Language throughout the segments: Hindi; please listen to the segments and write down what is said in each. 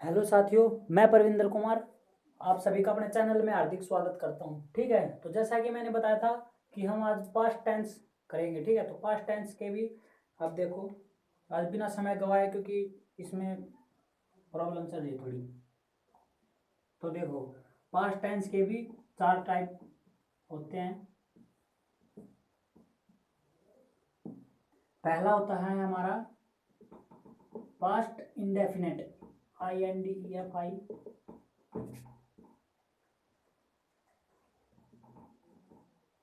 हेलो साथियों, मैं परविंदर कुमार आप सभी का अपने चैनल में हार्दिक स्वागत करता हूं। ठीक है, तो जैसा कि मैंने बताया था कि हम आज पास्ट टेंस करेंगे। ठीक है, तो पास्ट टेंस के भी आप देखो, आज बिना समय गवाए, क्योंकि इसमें प्रॉब्लम चल रही है थोड़ी। तो देखो, पास्ट टेंस के भी चार टाइप होते हैं। पहला होता है हमारा past indefinite, INDEFI।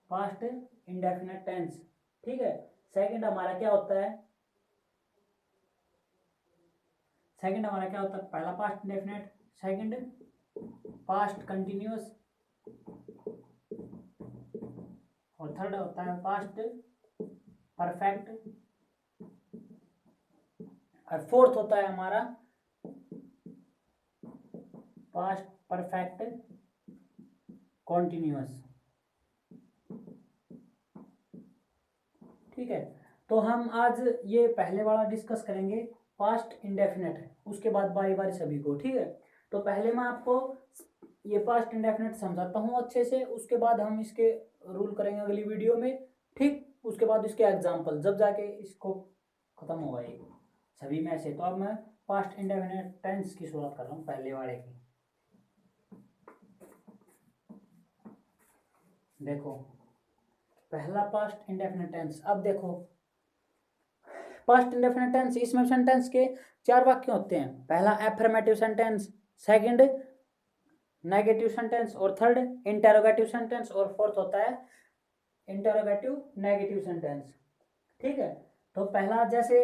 Past indefinite tense. ठीक है, सेकंड हमारा क्या होता है? पहला past indefinite, second past continuous, और थर्ड होता है पास्ट परफेक्ट, और फोर्थ होता है हमारा पास्ट परफेक्ट कॉन्टिन्यूअस। ठीक है, तो हम आज ये पहले वाला डिस्कस करेंगे, पास्ट इंडेफिनेट, उसके बाद बारी बारी सभी को। ठीक है, तो पहले मैं आपको ये पास्ट इंडेफिनेट समझाता हूँ अच्छे से, उसके बाद हम इसके रूल करेंगे अगली वीडियो में। ठीक, उसके बाद इसके एग्जाम्पल, जब जाके इसको खत्म होगा ये सभी में से। तो अब मैं पास्ट इंडेफिनेट टेंस की शुरुआत कर रहा हूँ, पहले वाले की। देखो, पहला पास्ट इंडेफिनिट टेंस। अब देखो, पास्ट इंडेफिनिट टेंस, इसमें सेंटेंस के चार वाक्य होते हैं। पहला affirmative sentence, second negative sentence, और थर्ड इंटरोगेटिव सेंटेंस, और फोर्थ होता है इंटरोगेटिव नेगेटिव सेंटेंस। ठीक है, तो पहला, जैसे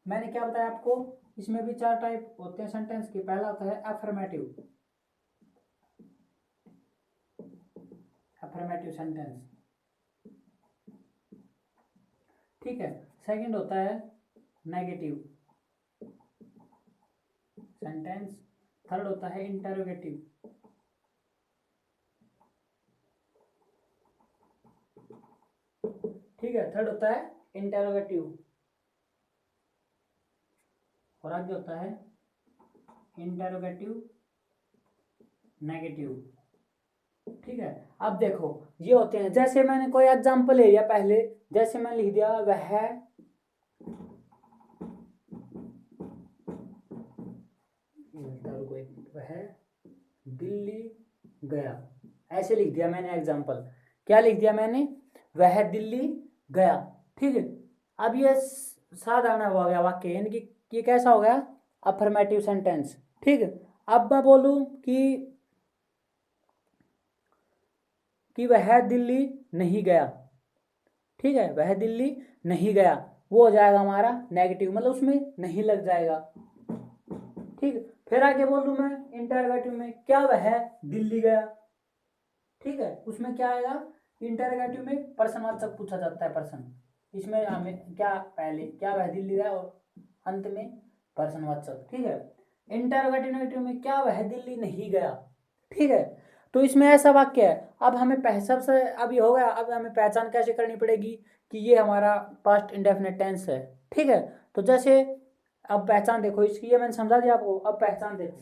मैंने क्या बताया आपको, इसमें भी चार टाइप होते हैं सेंटेंस के। पहला होता है एफर्मेटिव, एफर्मेटिव सेंटेंस। ठीक है, सेकंड होता है नेगेटिव सेंटेंस, थर्ड होता है इंटरोगेटिव, ठीक है, थर्ड होता है इंटरोगेटिव, और आगे होता है इंटरोगेटिव नेगेटिव। ठीक है, अब देखो, ये होते हैं, जैसे मैंने कोई एग्जांपल ले लिया पहले, जैसे मैं लिख दिया वह दिल्ली गया, ऐसे लिख दिया मैंने एग्जांपल। क्या लिख दिया मैंने? वह दिल्ली गया। ठीक है, अब ये साधारण हो गया वाक्य, यानी कि ये कैसा हो गया? Affirmative sentence. ठीक है, अब मैं बोलूं कि वह दिल्ली नहीं गया। ठीक है, वह दिल्ली नहीं गया, वो हो जाएगा हमारा नेगेटिव, मतलब उसमें नहीं लग जाएगा। ठीक है, फिर आगे बोलूं मैं इंटरोगेटिव में, क्या वह दिल्ली गया? ठीक है, उसमें क्या आएगा? इंटरोगेटिव में प्रश्नवाचक पूछा जाता है, प्रश्न। इसमें हमें क्या, पहले क्या वह दिल्ली गया, और अंत में प्रश्नवाचक। ठीक है, इंटरोगेटिव नेगेटिव में क्या वह दिल्ली नहीं गया। ठीक है, तो इसमें ऐसा वाक्य है। अब हमें सबसे अब ये हो गया, अब हमें पहचान कैसे करनी पड़ेगी कि ये हमारा पास्ट इंडेफिनिट टेंस है। ठीक है, तो जैसे अब पहचान देखो इसकी, ये मैंने समझा दिया आपको। अब पहचान देखो,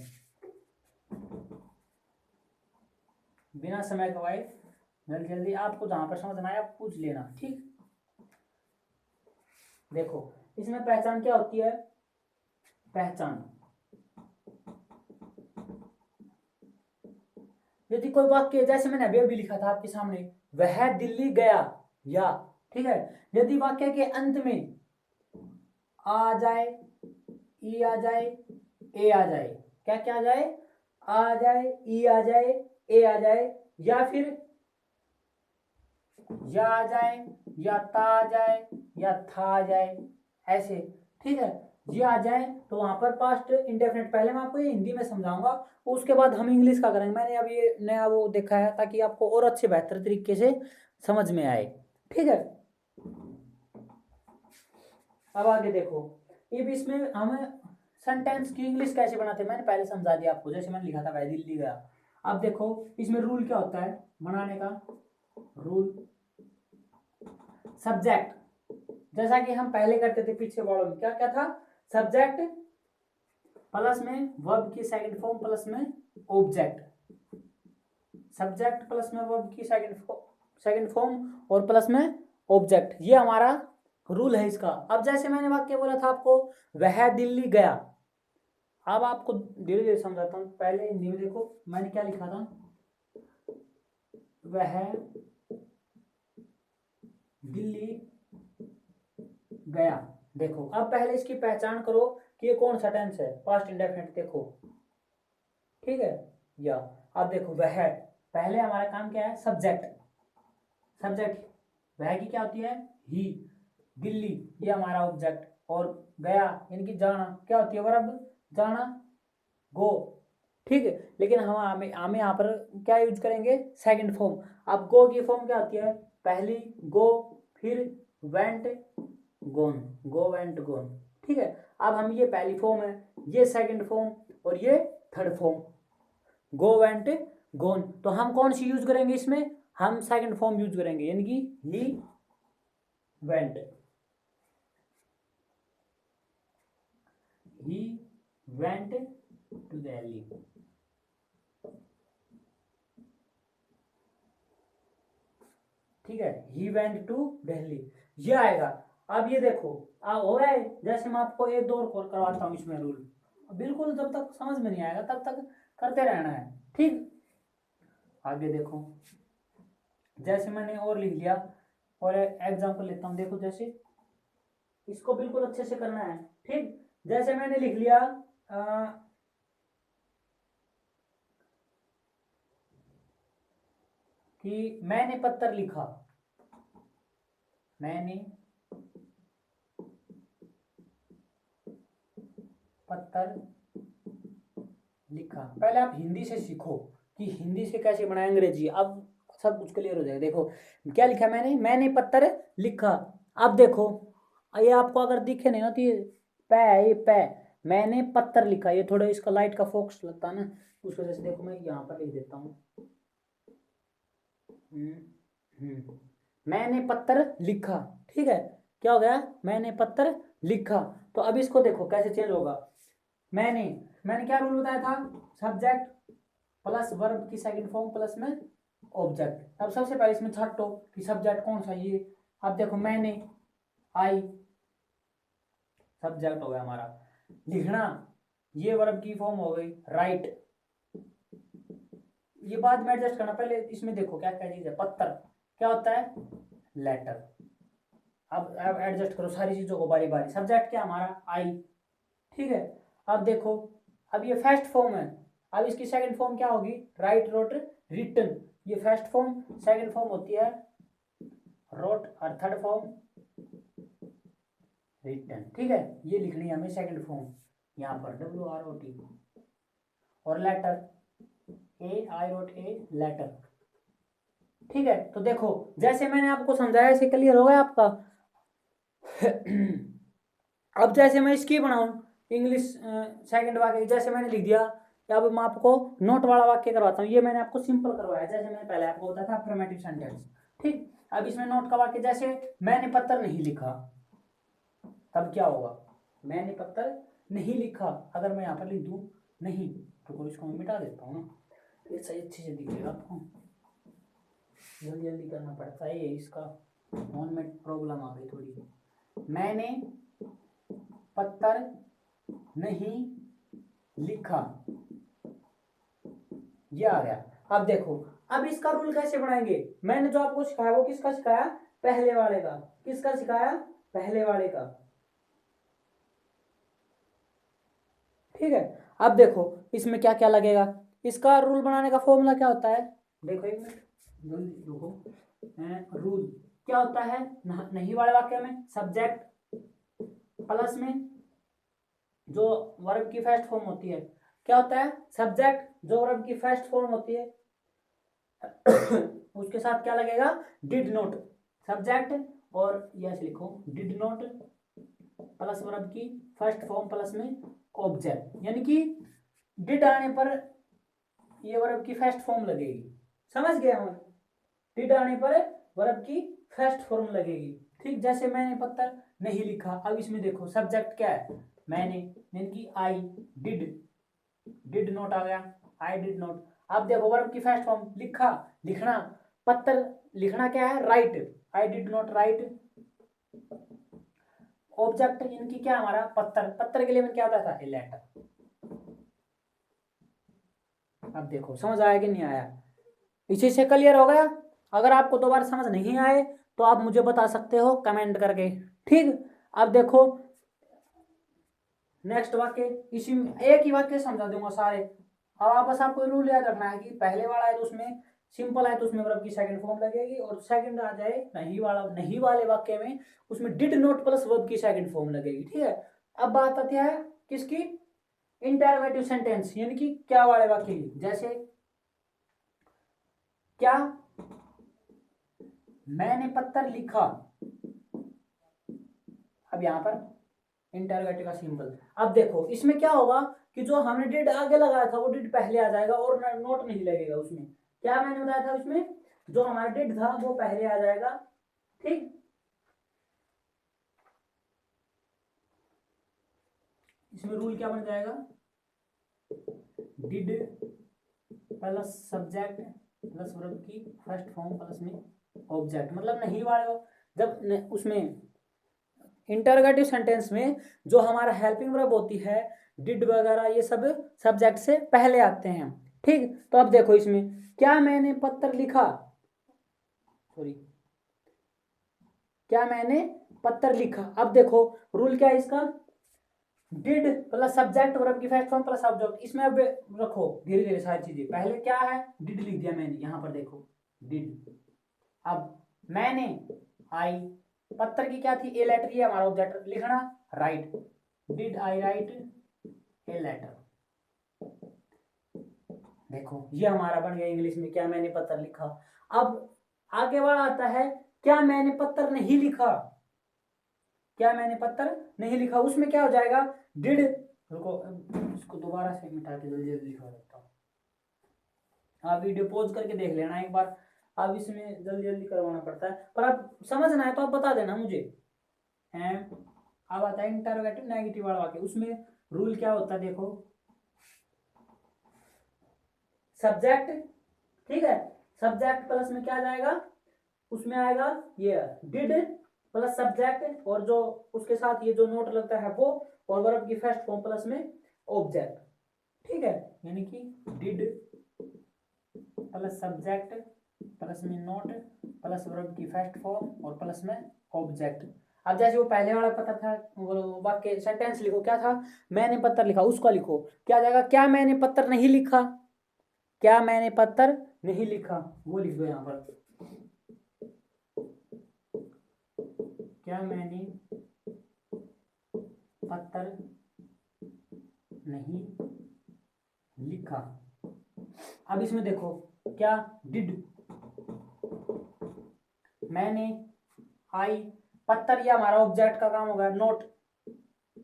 बिना समय गवाए जल्दी जल्दी, आपको जहां पर समझना है आप पूछ लेना। ठीक, देखो इसमें पहचान क्या होती है? पहचान, यदि कोई वाक्य, जैसे मैंने अभी अभी लिखा था आपके सामने, वह दिल्ली गया या, ठीक है, यदि वाक्य के अंत में आ जाए, ई आ जाए, ए आ जाए, क्या क्या आ जाए? आ जाए, ई आ जाए, ए आ जाए, या फिर या आ जाए, या ता आ जाए, या था आ जाए, ऐसे। ठीक है, ये आ जाए तो वहां पर पास्ट इंडेफिनिट। पहले मैं आपको ये हिंदी में समझाऊंगा, उसके बाद हम इंग्लिश का करेंगे। मैंने अब ये नया वो देखा है ताकि आपको और अच्छे बेहतर तरीके से समझ में आए। ठीक है, अब आगे देखो, ये भी इसमें हमें सेंटेंस की इंग्लिश कैसे बनाते हैं मैंने पहले समझा दिया आपको, जैसे मैंने लिखा था वह दिल्ली गया। अब देखो इसमें रूल क्या होता है बनाने का। रूल, सब्जेक्ट, जैसा कि हम पहले करते थे पिछले वर्ड में, क्या क्या था? सब्जेक्ट प्लस में वर्ब की सेकंड फॉर्म प्लस में ऑब्जेक्ट, सब्जेक्ट प्लस में वर्ब की सेकंड फॉर्म और प्लस में ऑब्जेक्ट, ये हमारा रूल है इसका। अब जैसे मैंने वाक्य बोला था आपको, वह दिल्ली गया। अब आपको धीरे धीरे समझाता हूँ। पहले हिंदी में देखो मैंने क्या लिखा था, वह दिल्ली गया। देखो अब पहले इसकी पहचान करो कि ये कौन सा टेंस है, पास्ट इंडेफिनिट। देखो ठीक है, या अब देखो वह, पहले हमारा काम क्या है, सब्जेक्ट, सब्जेक्ट वह की क्या होती है, ही। दिल्ली ये हमारा ऑब्जेक्ट, और गया इनकी जाना क्या होती है, वर्ब, जाना, गो। ठीक है, लेकिन हमें यहाँ पर क्या यूज करेंगे, सेकंड फॉर्म। अब गो की फॉर्म क्या होती है, पहली गो, फिर वेंट गोन, गो वेंट गोन। ठीक है, अब हम ये पहली फॉर्म है, ये सेकंड फॉर्म और ये थर्ड फॉर्म, गो वेंट गोन। तो हम कौन सी यूज करेंगे इसमें, हम सेकंड फॉर्म यूज करेंगे, यानी कि he went, he went to Delhi. ठीक है, ही वेंट टू दिल्ली, ये आएगा। अब ये देखो हो रहा है, जैसे मैं आपको एक दो और करवाता हूँ इसमें रूल, बिल्कुल जब तक समझ में नहीं आएगा तब तक करते रहना है। ठीक, आगे देखो, जैसे मैंने और लिख लिया, और एग्जांपल लेता हूँ। देखो जैसे इसको बिल्कुल अच्छे से करना है। ठीक, जैसे मैंने लिख लिया कि मैंने पत्र लिखा, मैंने पत्र लिखा। पहले आप हिंदी से सीखो कि हिंदी से कैसे बनाए अंग्रेजी, अब सब कुछ क्लियर हो जाएगा। देखो क्या लिखा मैंने पत्र लिखा। अब देखो ये आपको अगर दिखे नहीं ना तो ये पै है, ये पै, मैंने पत्र लिखा, ये थोड़ा इसका लाइट का फोकस लगता है ना, उस वजह से देखो मैं यहाँ पर लिख देता हूँ। मैंने पत्र लिखा। ठीक है, क्या हो गया, मैंने पत्र लिखा। तो अब इसको देखो कैसे चेंज होगा। मैंने क्या रूल बताया था, सब्जेक्ट प्लस वर्ब की सेकंड फॉर्म प्लस में ऑब्जेक्ट। अब सबसे पहले इसमें छाटो कि सब्जेक्ट कौन सा ये। अब देखो मैंने, आई, सब्जेक्ट हो गया हमारा। लिखना, ये वर्ब की फॉर्म हो गई, राइट। ये बाद में एडजस्ट करना, पहले इसमें देखो क्या क्या चीज है। पत्थर क्या होता है, लेटर। अब एडजस्ट करो सारी चीजों को बारी बारी। सब्जेक्ट क्या हमारा, आई। ठीक है, अब देखो, अब ये फर्स्ट फॉर्म है, अब इसकी सेकंड फॉर्म क्या होगी, राइट, रोट, रिटन। ये फर्स्ट फॉर्म, सेकंड फॉर्म होती है रोट, और थर्ड फॉर्म रिटन। ठीक है, ये लिखनी है हमें सेकंड फॉर्म यहाँ पर, WROT। और लेटर, AIROT, लेटर। ठीक है, तो देखो जैसे मैंने आपको समझाया, इसे क्लियर हो गया आपका। अब जैसे मैं इसकी बनाऊं इंग्लिश सेकंड वाक्य, जैसे मैंने लिख दिया, अब मैं आपको नोट वाला वाक्य करवाता हूँ। ये मैंने आपको सिंपल करवाया, जैसे मैंने पहले आपको बताया था अफर्मेटिव सेंटेंस। ठीक, अब इसमें नोट का वाक्य, जैसे मैंने पत्र नहीं लिखा, तब क्या होगा, मैंने पत्र नहीं लिखा। अगर मैं यहाँ पर लिख दूँ नहीं, तो इसको मैं मिटा देता हूँ ना, ये सही अच्छे से दिखेगा आपको। जल्दी जल्दी करना पड़ता है, ये इसका फोन में प्रॉब्लम आ गई थोड़ी। मैंने पत्र नहीं लिखा, ये आ गया। अब देखो, अब इसका रूल कैसे बनाएंगे, मैंने जो आपको सिखाया वो किसका सिखाया, पहले वाले का। किसका सिखाया, पहले वाले का। ठीक है, अब देखो इसमें क्या क्या लगेगा। इसका रूल बनाने का फॉर्मूला क्या होता है, देखो एक मिनट जल्दी देखो। रूल क्या होता है, नहीं वाले वाक्य में सब्जेक्ट प्लस में जो वर्ब की फर्स्ट फॉर्म होती है, क्या होता है, सब्जेक्ट जो वर्ब की फर्स्ट फॉर्म होती है उसके साथ क्या लगेगा, डिड नॉट, सब्जेक्ट, और यस लिखो डिड नॉट प्लस वर्ब की फर्स्ट फॉर्म प्लस में ऑब्जेक्ट, यानी कि डिड आने पर ये वर्ब की फर्स्ट फॉर्म लगेगी। समझ गए हम, डिड आने पर वर्ब की फर्स्ट फॉर्म लगेगी। ठीक, जैसे मैंने पत्र नहीं लिखा, अब इसमें देखो सब्जेक्ट क्या है, मैंने, यानी कि आई डिड नॉट आ गया, आई डिड नॉट। अब देखो वर्ब की फर्स्ट फॉर्म लिखा, लिखना, पत्थर लिखना क्या है, right, I did not right. Object इनकी क्या हमारा पत्थर, पत्थर के लिए मैंने क्या होता था, ए लेटर। अब देखो समझ आया कि नहीं आया, इसी से क्लियर हो गया। अगर आपको दोबारा समझ नहीं आए तो आप मुझे बता सकते हो कमेंट करके, ठीक। अब देखो नेक्स्ट वाक्य, इसी में एक ही वाक्य समझा दूंगा सारे। अब आप बस आपको रूल याद रखना है कि पहले वाला है तो उसमें सिंपल है तो उसमें वर्ब की सेकंड फॉर्म लगेगी, और सेकंड आ जाए नहीं वाला, नहीं वाले वाक्य में उसमें डिड नॉट प्लस वर्ब की सेकंड फॉर्म लगेगी, ठीक है। अब बात आती है किसकी, इंटरोगेटिव सेंटेंस, यानी कि क्या वाले वाक्य की, जैसे क्या मैंने पत्थर लिखा। अब यहां पर इंटरोगेटिव का सिंबल। अब देखो इसमें क्या होगा कि जो हमने डिड आगे लगाया था वो डिड पहले आ जाएगा और नोट नहीं लगेगा उसमें। क्या मैंने बताया था उसमें, जो हमारा डिड था वो पहले आ जाएगा, ठीक। इसमें रूल क्या बन जाएगा, did plus subject plus verb की फर्स्ट फॉर्म प्लस में ऑब्जेक्ट, मतलब नहीं वाले जब उसमें इंटरोगेटिव सेंटेंस में जो हमारा हेल्पिंग वर्ब होती है, डिड वगैरह ये सब सब्जेक्ट से पहले आते हैं, ठीक। तो अब देखो इसमें क्या मैंने पत्र लिखा, सॉरी, क्या मैंने पत्र लिखा। अब देखो रूल क्या है इसका, डिड प्लस सब्जेक्ट वर्ब की फर्स्ट फॉर्म प्लस ऑब्जेक्ट। इसमें अब रखो धीरे धीरे सारी चीजें, पहले क्या है डिड लिख दिया मैंने, यहां पर देखो डिड। अब मैंने आई, पत्थर की क्या थी, ए लेटर, ये हमारा ऑब्जेक्ट, लिखना write, did I write a letter. देखो ये हमारा बन गया इंग्लिश में, क्या मैंने पत्थर लिखा। अब आगे वाला आता है क्या मैंने पत्थर नहीं लिखा, क्या मैंने पत्थर नहीं लिखा, उसमें क्या हो जाएगा, डिड, रुको इसको दोबारा से मिटा के जल्दी जल्दी लिखा देता हूँ, आप वीडियो पॉज करके देख लेना एक बार। अब इसमें जल्दी जल्दी करवाना पड़ता है, पर आप समझना है तो आप बता देना मुझे। अब आता है इंटरोगेटिव नेगेटिव वाला वाक्य, उसमें रूल क्या होता है देखो, सब्जेक्ट, ठीक है, सब्जेक्ट प्लस में क्या जाएगा, उसमें आएगा ये डिड प्लस सब्जेक्ट, और जो उसके साथ ये जो नोट लगता है वो, और वर्ब की फर्स्ट फॉर्म प्लस में ऑब्जेक्ट, ठीक है, यानी कि डिड प्लस सब्जेक्ट प्लस में नोट प्लस वर्ब की फर्स्ट फॉर्म और प्लस में ऑब्जेक्ट। अब जैसे वो पहले वाला पता था, वो वाक्य सेंटेंस लिखो क्या था, मैंने पत्थर लिखा, उसका लिखो क्या जाएगा, क्या मैंने पत्थर नहीं लिखा, क्या मैंने पत्थर नहीं लिखा, वो लिख दो यहां पर, क्या मैंने पत्थर नहीं लिखा। अब इसमें देखो क्या डिड, मैंने, आई, पत्थर, ये हमारा ऑब्जेक्ट का काम होगा, नोट,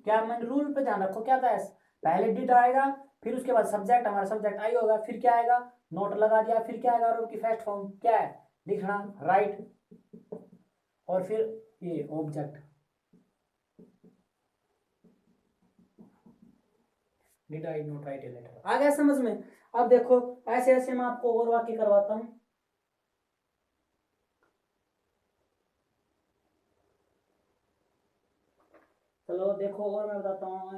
क्या मैंने रूल पे ध्यान रखो क्या था, पहले डिड आएगा, फिर उसके बाद सब्जेक्ट, हमारा सब्जेक्ट आई होगा, फिर क्या आएगा, नोट लगा दिया, फिर क्या आएगा, और उसकी फर्स्ट फॉर्म क्या है, लिखना राइट, और फिर ये object, did I not write a letter. आ गया समझ में। अब देखो ऐसे ऐसे मैं आपको और वाक्य करवाता हूं, चलो देखो और मैं बताता हूँ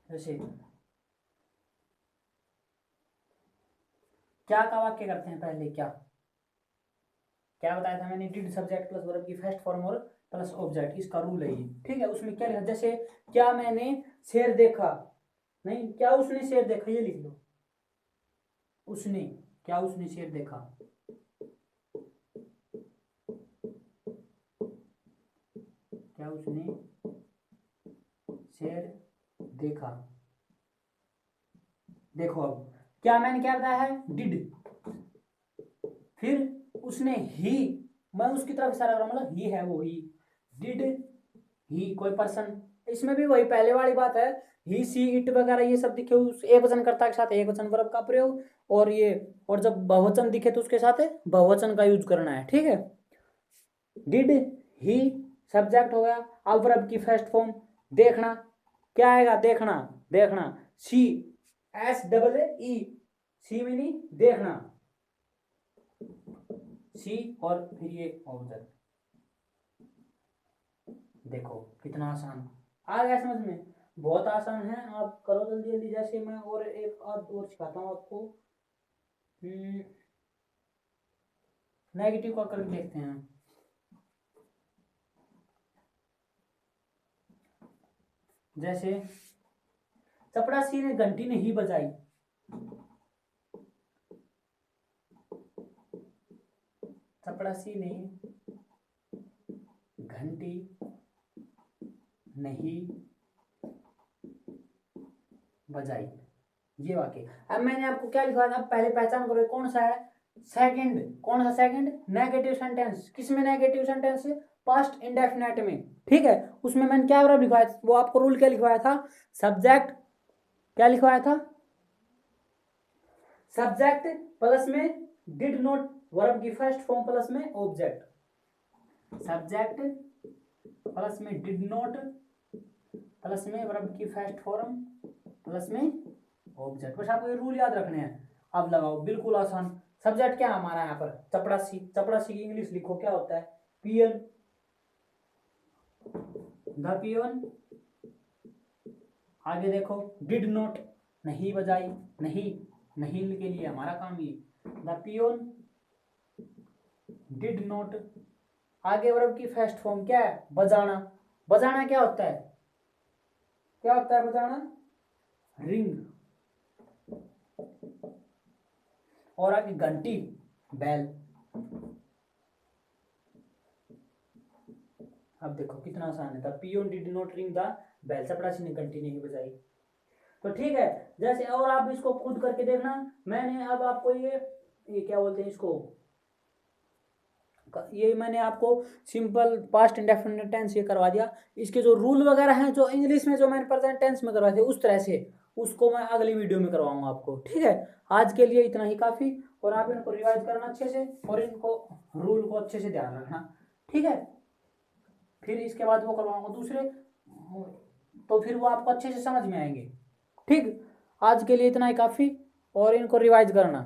जैसे क्या का वाक्य करते हैं पहले, क्या क्या बताया था मैंने, डिड सब्जेक्ट प्लस वर्ब की फर्स्ट फॉर्म और प्लस ऑब्जेक्ट, इसका रूल है ये, ठीक है। उसमें क्या लिखा, जैसे क्या मैंने शेर देखा, नहीं क्या उसने शेर देखा, ये लिख लो, उसने, क्या उसने शेर देखा, क्या उसने शेर देखा। देखो अब क्या मैंने क्या बताया है, डिड, फिर उसने ही, मैं उसकी तरफ इशारा कर रहा हूं, मतलब ही है वो, ही डिड, ही कोई पर्सन, इसमें भी वही पहले वाली बात है, ही सी इट वगैरह ये सब दिखे उस एक वचन कर्ता के साथ एक वचन वर्ब का प्रयोग, और ये, और जब बहुवचन दिखे तो उसके साथ बहुवचन का यूज करना है, ठीक है। डिड ही सब्जेक्ट हो गया। अब वर्ब की फर्स्ट फॉर्म देखना क्या आएगा, देखना देखना, सी, एस डबल ई, सी मीनी देखना, सी और फिर ये ऑब्जर्व। देखो कितना आसान आ गया समझ में, बहुत आसान है, आप करो जल्दी जल्दी। जैसे मैं और एक और सिखाता हूँ आपको, नेगेटिव का करके देखते हैं। जैसे चपड़ासी ने घंटी नहीं बजाई, चपड़ासी ने घंटी नहीं बजाई, ये वाक्य। अब मैंने आपको क्या लिखवाया था, पहले पहचान करो कौन सा है, सेकंड, कौन सा सेकंड, नेगेटिव सेंटेंस। किसमें नेगेटिव सेंटेंस, पास्ट इंडेफिनेट में, ठीक है। उसमें मैंने क्या वर्ब लिखवाया, वो आपको रूल क्या लिखवाया था, सब्जेक्ट, क्या लिखवाया था, सब्जेक्ट प्लस में डिड नॉट, वर्ब की फर्स्ट फॉर्म प्लस में ऑब्जेक्ट, सब्जेक्ट प्लस में डिड नॉट प्लस में वर्ब की फर्स्ट फॉर्म प्लस में ऑब्जेक्ट। बस आपको ये रूल याद रखने हैं। अब लगाओ, बिल्कुल आसान। सब्जेक्ट क्या हमारा यहाँ पर, चपड़ासी, चपड़ासी की इंग्लिश लिखो क्या होता है, पियन, द पियन। आगे देखो, डिड नॉट नहीं बजाई, नहीं, नहीं के लिए हमारा काम ये, द पियन डिड नॉट। आगे वर्ब की फर्स्ट फॉर्म क्या है, बजाना, बजाना क्या होता है, क्या होता है बजाना, रिंग। और आगे घंटी, बेल। अब देखो कितना आसान है, the peon did not ring the bell, चपड़ासी ने घंटी नहीं बजाई। तो ठीक है, जैसे और आप इसको खुद करके देखना। मैंने अब आपको ये क्या बोलते हैं इसको, ये मैंने आपको सिंपल पास्ट इंडेफिनिट टेंस ये करवा दिया। इसके जो रूल वगैरह हैं जो इंग्लिश में जो मैंने प्रेजेंट टेंस में करवाए थे उस तरह से, उसको मैं अगली वीडियो में करवाऊंगा आपको, ठीक है। आज के लिए इतना ही काफ़ी, और आप इनको रिवाइज करना अच्छे से, और इनको रूल को अच्छे से ध्यान रखना, ठीक है। फिर इसके बाद वो करवाऊंगा दूसरे, तो फिर वो आपको अच्छे से समझ में आएंगे, ठीक। आज के लिए इतना ही काफ़ी, और इनको रिवाइज करना,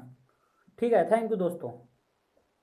ठीक है। थैंक यू दोस्तों।